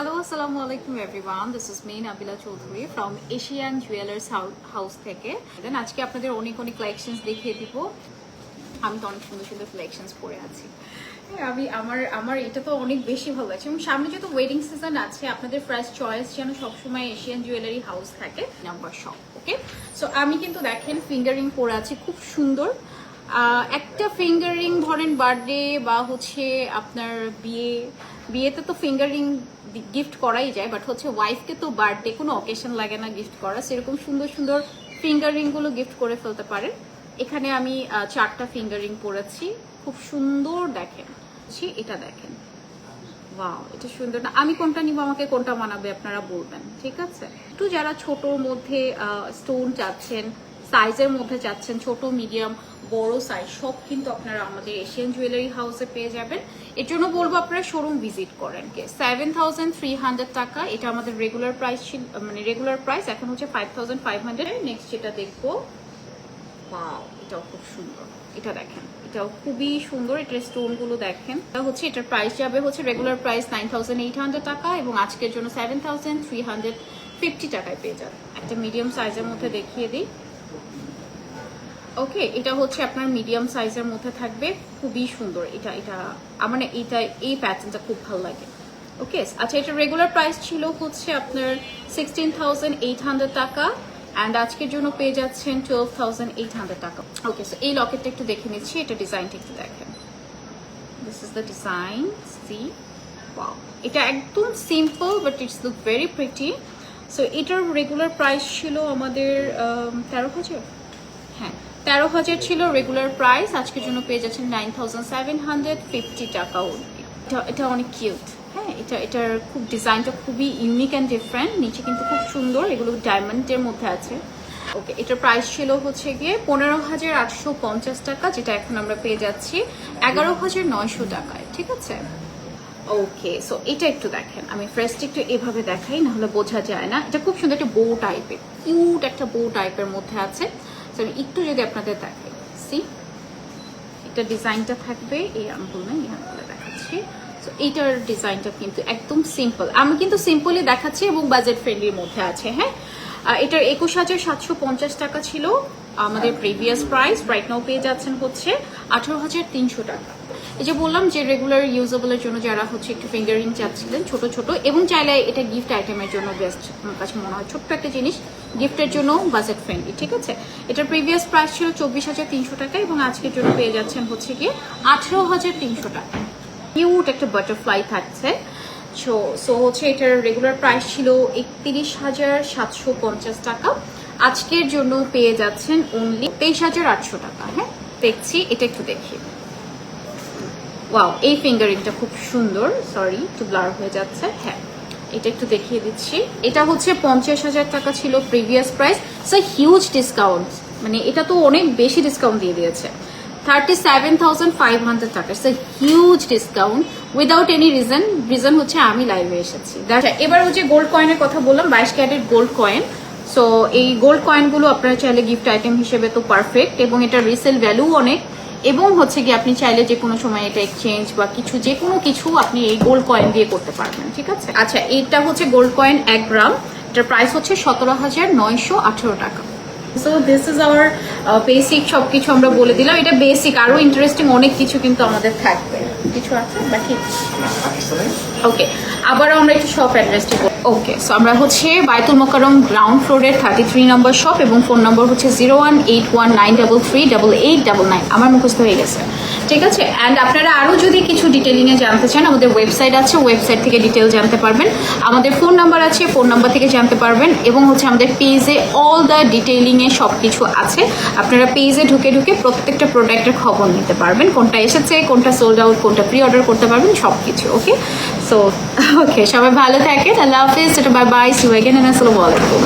Hello, assalamu alaikum everyone. This is me Nabila Choudhury from Asian Jewelers House থেকে। দেন আজকে আপনাদের অনেক collections দেখিয়ে দিব। আমি তো অনেক সুন্দর সুন্দর কালেকশনস পরে আছি। আমি আমার এটা তো অনেক বেশি ভালো লাগছে এবং সামনে যেহেতু ওয়েডিং সিজন আছে আপনাদের ফার্স্ট চয়েস যেন সবসময় এশিয়ান জুয়েলারি হাউস থাকে নাম্বার শপ। ওকে, সো আমি কিন্তু দেখেন ফিঙ্গারিং পরে আছি খুব সুন্দর। একটা ফিঙ্গারিং ধরেন বার্থডে বা হচ্ছে আপনার বিয়েতে তো ফিঙ্গারিং গিফট করাই যায়, বাট হচ্ছে ওয়াইফকে তো বার্থডে কোনো অকেশন লাগে না গিফট করা, সেরকম সুন্দর সুন্দর ফিঙ্গারিং গুলো গিফট করে ফেলতে পারেন। এখানে আমি 4টা ফিঙ্গারিং পরেছি, খুব সুন্দর দেখেন। এটা দেখেন, ওয়াও, এটা সুন্দর না? আমি কোনটা নিব, আমাকে কোনটা মানাবে আপনারা বলবেন, ঠিক আছে? একটু যারা ছোটর মধ্যে স্টোন চাচ্ছেন, সাইজের মধ্যে চাচ্ছেন, ছোট মিডিয়াম বড় সাইজ সব কিন্তু আপনারা আমাদের এশিয়ান জুয়েলারি হাউসে পেয়ে যাবেন। এর জন্য বলবো আপনারা শোরুম ভিজিট করেন। 7,300 টাকা এটা আমাদের রেগুলার প্রাইস ছিল, মানে রেগুলার প্রাইস এখন হচ্ছে 5,500। নেক্সট যেটা দেখবো, ওয়াও, এটাও খুব সুন্দর। এটা দেখেন, এটাও খুবই সুন্দর। এটার স্টোন গুলো দেখেন। এটা হচ্ছে এটার প্রাইস যাবে হচ্ছে রেগুলার প্রাইস 9,800 টাকা এবং আজকের জন্য 7,350 টাকায় পেয়ে যাবে। একটা মিডিয়াম সাইজের মধ্যে দেখিয়ে দিই। ওকে, এটা হচ্ছে আপনার মিডিয়াম সাইজের মধ্যে থাকবে, খুবই সুন্দর। এটা মানে এই প্যাটার্নটা খুব ভালো লাগে। ওকে, আচ্ছা, এটা রেগুলার প্রাইস ছিল হচ্ছে আপনার 16,800 টাকা অ্যান্ড আজকের জন্য পেয়ে যাচ্ছেন 12,800 টাকা। ওকে, সো এই লকেটটা একটু দেখে নিচ্ছি, এটা ডিজাইনটা একটু দেখেন। This is the design, see, wow, এটা একদম simple but it's look very pretty. So এটার রেগুলার প্রাইস ছিল আমাদের 13,000। হ্যাঁ, 13,000 ছিল রেগুলার প্রাইস, আজকের জন্য পেয়ে যাচ্ছেন 9,750 টাকা। এটা অনেক কিউট। হ্যাঁ, এটার খুব ডিজাইনটা খুবই ইউনিক অ্যান্ড ডিফারেন্ট। নিচে কিন্তু খুব সুন্দর, এগুলো ডায়মন্ডের মধ্যে আছে। ওকে, এটার প্রাইস ছিল হচ্ছে গিয়ে 15,850 টাকা, যেটা এখন আমরা পেয়ে যাচ্ছি 11,900 টাকায়, ঠিক আছে? ওকে, সো এটা একটু দেখেন, আমি ফার্স্ট একটু এভাবে দেখাই, না হলে বোঝা যায় না। এটা খুব সুন্দর একটা বো টাইপের, কিউট একটা বো টাইপের মধ্যে আছে। একটু যদি আপনাদের দেখাই, সি, এটা ডিজাইনটা থাকবে এই আঙ্গুলে দেখাচ্ছি। তো এইটার ডিজাইনটা কিন্তু একদম সিম্পল, আমি কিন্তু সিম্পলি দেখাচ্ছি এবং বাজেট ফ্রেন্ডলির মধ্যে আছে। হ্যাঁ, এটার 21,750 টাকা ছিল আমাদের প্রিভিয়াস প্রাইস, রাইট নাও পেয়ে যাচ্ছেন হচ্ছে 18,300 টাকা। এই যে বললাম যে রেগুলার ইউজেবলের জন্য যারা হচ্ছে একটু ফিঙ্গারিং চাচ্ছিলেন ছোট ছোট, এবং চাইলে এটা গিফট আইটেমের জন্য বেস্ট, আমার কাছে মনে হয় ছোট্ট একটা জিনিস গিফটের জন্য বাজেট ফ্রেন্ডলি, ঠিক আছে? এটার প্রিভিয়াস প্রাইস ছিল 24,300 টাকা এবং আজকের জন্য পেয়ে যাচ্ছেন হচ্ছে গিয়ে 18,300 টাকা। কিউট একটা বাটারফ্লাই থাকছে। সো হচ্ছে এটার রেগুলার প্রাইস ছিল 31,750 টাকা, আজকের জন্য পেয়ে যাচ্ছেন অনলি 23,800 টাকা। হ্যাঁ, দেখছি, এটা একটু দেখি। ওয়াও, এই ফিঙ্গারিংটা খুব সুন্দর। সরি, একটু ব্লার হয়ে যাচ্ছে। হ্যাঁ, এটা একটু দেখিয়ে দিচ্ছি। এটা হচ্ছে 50,000 টাকা ছিল previous price. So huge discount, মানে এটা তো অনেক বেশি ডিসকাউন্ট দিয়ে দিয়েছে। 37,500 টাকা, so huge discount without any reason হচ্ছে আমি লাইভে এসেছি। এবার হচ্ছে গোল্ড কয়েনের কথা বললাম, 22 ক্যারেট গোল্ড কয়েন। সো এই গোল্ড কয়েনগুলো আপনারা চাইলে গিফট আইটেম হিসেবে তো পারফেক্ট, এবং এটা রিসেল ভ্যালু অনেক, এবং হচ্ছে কি আপনি চাইলে যে কোনো সময় এটা এক্সচেঞ্জ বা যে কোনো কিছু আপনি এই গোল্ড কয়েন দিয়ে করতে পারবেন, ঠিক আছে? আচ্ছা, এটা হচ্ছে গোল্ড কয়েন 1 গ্রাম, এটার প্রাইস হচ্ছে 17,918 টাকা। So this is our basic, সবকিছু আমরা বলে দিলাম। এটা বেসিক, আরো ইন্টারেস্টিং অনেক কিছু কিন্তু আমাদের থাকবে। কিছু আছে বাকি? ওকে, আবারও আমরা একটু শপ অ্যাড্রেসটি বলি। ওকে, সো আমরা হচ্ছে বায়তুল মোকাররম গ্রাউন্ড ফ্লোরের 33 নম্বর শপ, এবং ফোন নম্বর হচ্ছে 0181933899। আমার মুখস্থ হয়ে গেছে, ঠিক আছে? অ্যান্ড আপনারা আরও যদি কিছু ডিটেলিংয়ে জানতে চান, আমাদের ওয়েবসাইট আছে, ওয়েবসাইট থেকে ডিটেল জানতে পারবেন। আমাদের ফোন নাম্বার আছে, ফোন নাম্বার থেকে জানতে পারবেন, এবং হচ্ছে আমাদের পেজে অল দ্য ডিটেইলিংয়ে সব কিছু আছে। আপনারা পেজে ঢুকে প্রত্যেকটা প্রোডাক্টের খবর নিতে পারবেন, কোনটা এসেছে, কোনটা সোল্ড আউট, কোনটা প্রি অর্ডার করতে পারবেন, সব কিছু। ওকে, সো ওকে, সবাই ভালো থাকেন। আল্লাহ হাফিজ, bye bye, see you again, and আসসালামু আলাইকুম।